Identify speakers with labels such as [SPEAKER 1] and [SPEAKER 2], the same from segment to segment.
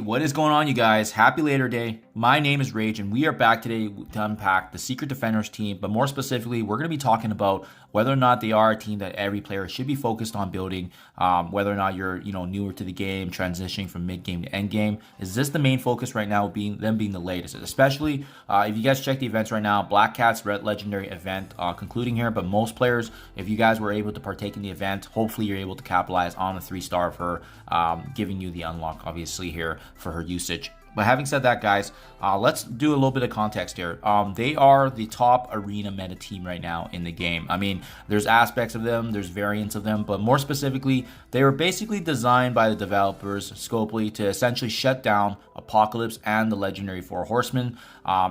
[SPEAKER 1] What is going on, you guys? Happy Labor Day. My name is Rayge, and we are back today to unpack the Secret Defenders team. But more specifically, we're going to be talking about whether or not they are a team that every player should be focused on building. Whether or not you're newer to the game, transitioning from mid game to end game. Is this the main focus right now? Being the latest, especially if you guys check the events right now. Black Cat's Red Legendary event concluding here, but most players, if you guys were able to partake in the event, hopefully you're able to capitalize on the 3-star of her, giving you the unlock obviously here for her usage. But having said that, guys, let's do a little bit of context here. They are the top arena meta team right now in the game. I mean, there's aspects of them, there's variants of them, but more specifically, they were basically designed by the developers, Scopely, to essentially shut down Apocalypse and the Legendary 4 Horsemen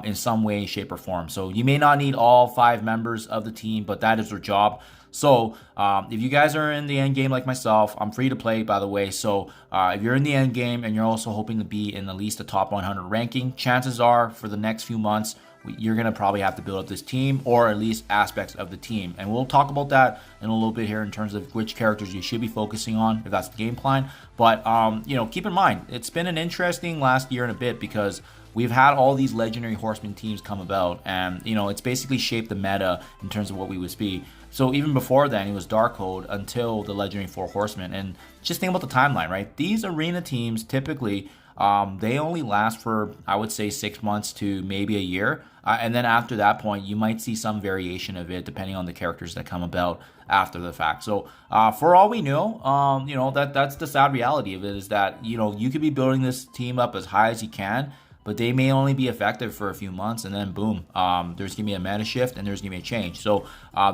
[SPEAKER 1] in some way, shape, or form. So you may not need all 5 members of the team, but that is their job. So if you guys are in the end game like myself, I'm free to play, by the way. So if you're in the end game and you're also hoping to be in at least a top 100 ranking, chances are for the next few months, you're going to probably have to build up this team, or at least aspects of the team. And we'll talk about that in a little bit here in terms of which characters you should be focusing on, if that's the game plan. But, keep in mind, it's been an interesting last year and a bit because we've had all these Legendary Horseman teams come about, and, it's basically shaped the meta in terms of what we would see. So even before then, it was Darkhold until the Legendary 4 Horsemen. And just think about the timeline, right? These arena teams typically, they only last for, I would say, 6 months to maybe a year. And then after that point, you might see some variation of it depending on the characters that come about after the fact. So for all we know, that's the sad reality of it, is that, you could be building this team up as high as you can, but they may only be effective for a few months, and then boom, there's going to be a meta shift and there's going to be a change. So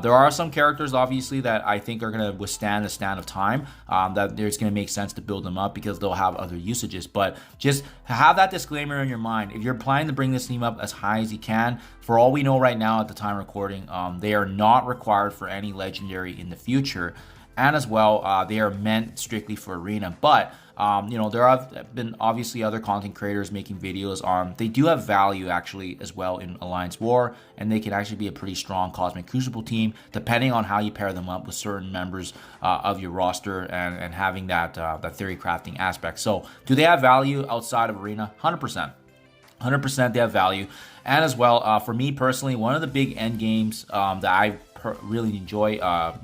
[SPEAKER 1] there are some characters, obviously, that I think are going to withstand the stand of time, that there's going to make sense to build them up because they'll have other usages. But just have that disclaimer in your mind. If you're planning to bring this team up as high as you can, for all we know right now at the time of recording, they are not required for any legendary in the future. And as well, they are meant strictly for arena. But there have been obviously other content creators making videos on. They do have value actually as well in Alliance War, and they can actually be a pretty strong Cosmic Crucible team depending on how you pair them up with certain members of your roster and having that theory crafting aspect. So do they have value outside of arena? 100%. 100% they have value. And as well, for me personally, one of the big end games that I really enjoy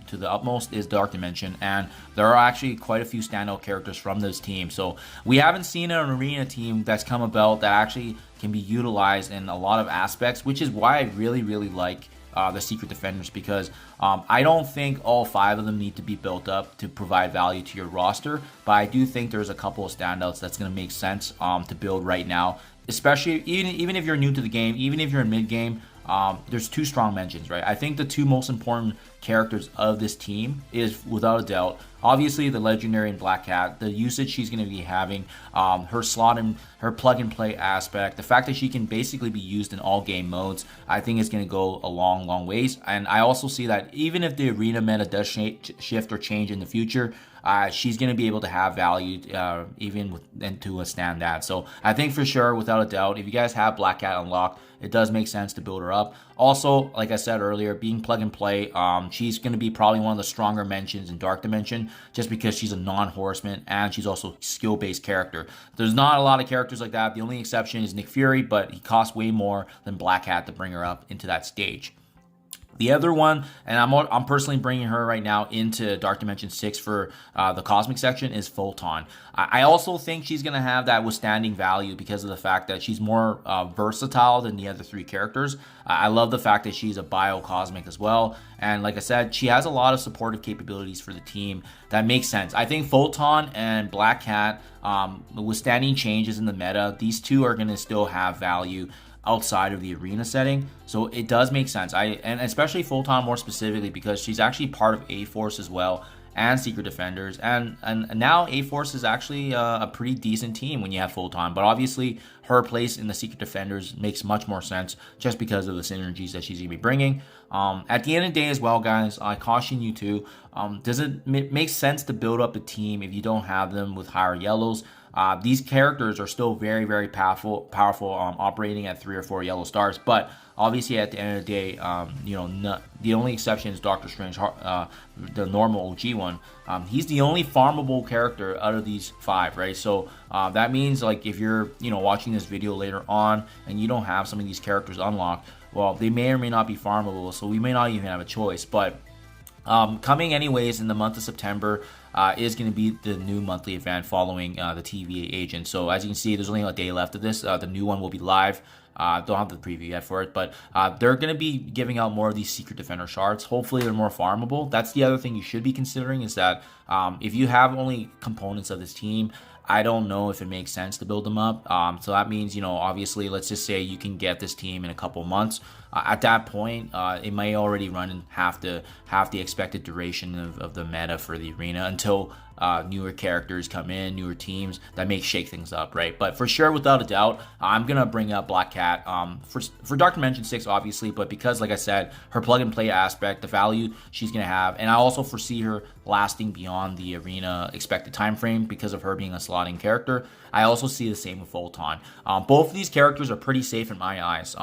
[SPEAKER 1] to the utmost is Dark Dimension, and there are actually quite a few standout characters from this team. So we haven't seen an arena team that's come about that actually can be utilized in a lot of aspects, which is why I really like the Secret Defenders, because I don't think all 5 of them need to be built up to provide value to your roster, but I do think there's a couple of standouts that's going to make sense to build right now, especially even if you're new to the game, even if you're in mid game. There's 2 strong mentions, right? I think the 2 most important characters of this team is, without a doubt, obviously the Legendary and Black Cat, the usage she's going to be having, her slot and her plug and play aspect, the fact that she can basically be used in all game modes, I think is going to go a long ways. And I also see that even if the arena meta does shift or change in the future, she's going to be able to have value even into a standout. So I think for sure, without a doubt, if you guys have Black Cat unlocked, it does make sense to build her up. Also, like I said earlier, being plug and play, she's going to be probably one of the stronger mentions in Dark Dimension, just because she's a non-horseman and she's also a skill-based character. There's not a lot of characters like that. The only exception is Nick Fury, but he costs way more than Black Hat to bring her up into that stage. The other one, and I'm personally bringing her right now into Dark Dimension 6 for the Cosmic section, is Photon. I also think she's going to have that withstanding value because of the fact that she's more versatile than the other 3 characters. I love the fact that she's a bio-cosmic as well. And like I said, she has a lot of supportive capabilities for the team that makes sense. I think Photon and Black Cat, withstanding changes in the meta, these 2 are going to still have value outside of the arena setting. So it does make sense. And especially Photon more specifically, because she's actually part of A-Force as well, and Secret Defenders, and now A-Force is actually a pretty decent team when you have Photon, but obviously her place in the Secret Defenders makes much more sense just because of the synergies that she's going to be bringing. At the end of the day as well, guys, I caution you too, does it make sense to build up a team if you don't have them with higher yellows? these characters are still very, very powerful, operating at 3 or 4 yellow stars. But obviously, at the end of the day, the only exception is Doctor Strange, the normal OG one. He's the only farmable character out of these 5, right? So that means, like, if you're watching this video later on and you don't have some of these characters unlocked, well, they may or may not be farmable, so we may not even have a choice. But coming anyways in the month of September is going to be the new monthly event following the TVA agent. So as you can see, there's only a day left of this. The new one will be live. Don't have the preview yet for it, but they're going to be giving out more of these Secret Defender shards. Hopefully they're more farmable. That's the other thing you should be considering, is that if you have only components of this team, I don't know if it makes sense to build them up. So that means, obviously, let's just say you can get this team in a couple months. At that point, it may already run in half the expected duration of the meta for the arena until newer characters come in, newer teams that may shake things up, right? But for sure, without a doubt, I'm gonna bring up Black Cat for Dark Dimension 6, obviously, but because, like I said, her plug and play aspect, the value she's gonna have, and I also foresee her lasting beyond the arena expected time frame because of her being a slotting character. I also see the same with Photon. Both of these characters are pretty safe in my eyes.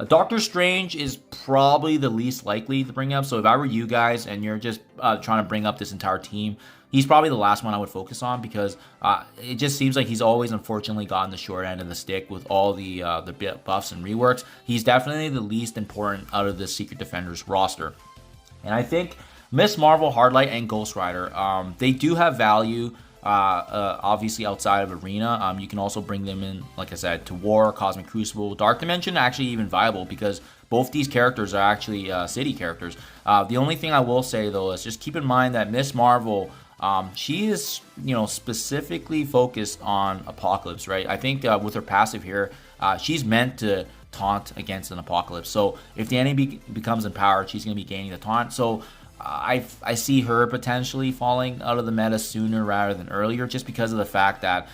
[SPEAKER 1] Doctor Strange is probably the least likely to bring up. So if I were you guys and you're just trying to bring up this entire team, he's probably the last one I would focus on, because it just seems like he's always unfortunately gotten the short end of the stick with all the buffs and reworks. He's definitely the least important out of the Secret Defenders roster. And I think Miss Marvel, Hardlight, and Ghost Rider, they do have value. Obviously outside of arena, you can also bring them in, like I said, to War, Cosmic Crucible, Dark Dimension, actually even viable, because both these characters are actually city characters. The only thing I will say though is just keep in mind that Miss Marvel, she is specifically focused on Apocalypse, right? I think with her passive here, she's meant to taunt against an Apocalypse. So if the enemy becomes empowered, she's going to be gaining the taunt. So I see her potentially falling out of the meta sooner rather than earlier, just because of the fact that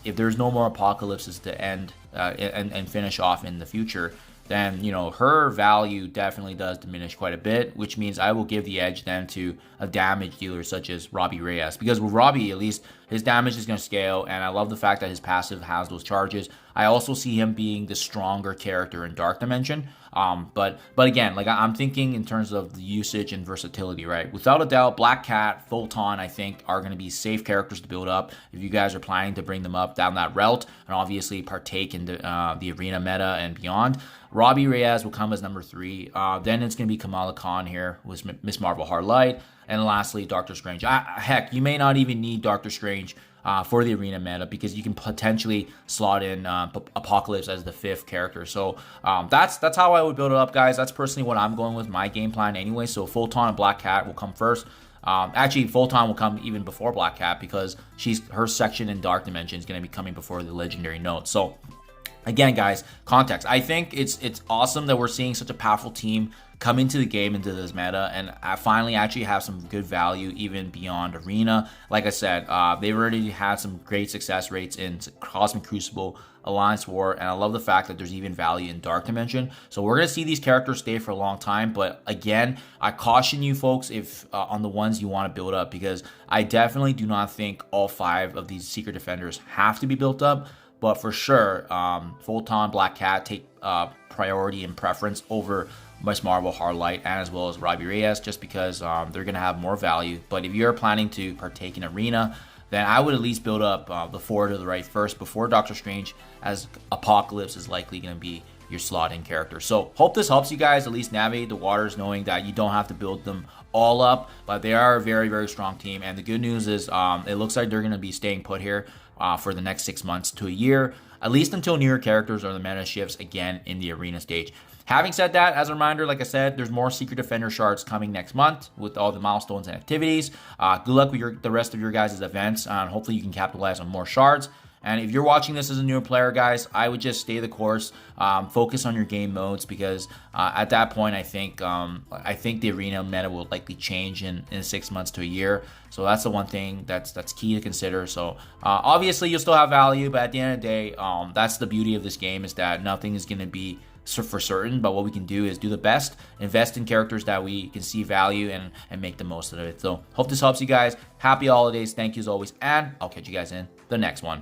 [SPEAKER 1] if there's no more Apocalypses to end and finish off in the future, then her value definitely does diminish quite a bit, which means I will give the edge then to a damage dealer such as Robbie Reyes, because with Robbie, at least his damage is going to scale, and I love the fact that his passive has those charges. I also see him being the stronger character in Dark Dimension. But again, like I'm thinking in terms of the usage and versatility, right? Without a doubt, Black Cat, Photon, I think are going to be safe characters to build up if you guys are planning to bring them up down that route and obviously partake in the arena meta and beyond. Robbie Reyes will come as number 3. Then it's going to be Kamala Khan here with Miss Marvel, Hardlight, and lastly Doctor Strange. Heck, you may not even need Doctor Strange for the arena meta, because you can potentially slot in Apocalypse as the 5th character. So that's how I would build it up, guys. That's personally what I'm going with my game plan anyway. So Photon and Black Cat will come first. Actually, Photon will come even before Black Cat, because her section in Dark Dimension is going to be coming before the legendary note. So again, guys, context. I think it's awesome that we're seeing such a powerful team come into the game, into this meta, and I finally actually have some good value even beyond arena. Like I said, they've already had some great success rates in Cosmic Crucible, Alliance War, and I love the fact that there's even value in Dark Dimension. So we're going to see these characters stay for a long time, but again, I caution you folks if on the ones you want to build up, because I definitely do not think all 5 of these Secret Defenders have to be built up. But for sure, Photon, Black Cat take priority and preference over Miss Marvel, Hardlight, and as well as Robbie Reyes, just because they're going to have more value. But if you're planning to partake in arena, then I would at least build up the 4 to the right first before Doctor Strange, as Apocalypse is likely going to be your slot-in character. So hope this helps you guys at least navigate the waters, knowing that you don't have to build them all up, but they are a very, very strong team. And the good news is it looks like they're going to be staying put here for the next 6 months to a year, at least until newer characters or the meta shifts again in the arena stage. Having said that, as a reminder, like I said, there's more Secret Defender shards coming next month with all the milestones and activities. Good luck with the rest of your guys' events, and hopefully you can capitalize on more shards. And if you're watching this as a newer player, guys, I would just stay the course, focus on your game modes, because at that point, I think the arena meta will likely change in 6 months to a year. So that's the one thing that's key to consider. So obviously you'll still have value, but at the end of the day, that's the beauty of this game, is that nothing is going to be for certain, but what we can do is do the best, invest in characters that we can see value and make the most of it. So hope this helps you guys. Happy holidays. Thank you as always, and I'll catch you guys in the next one.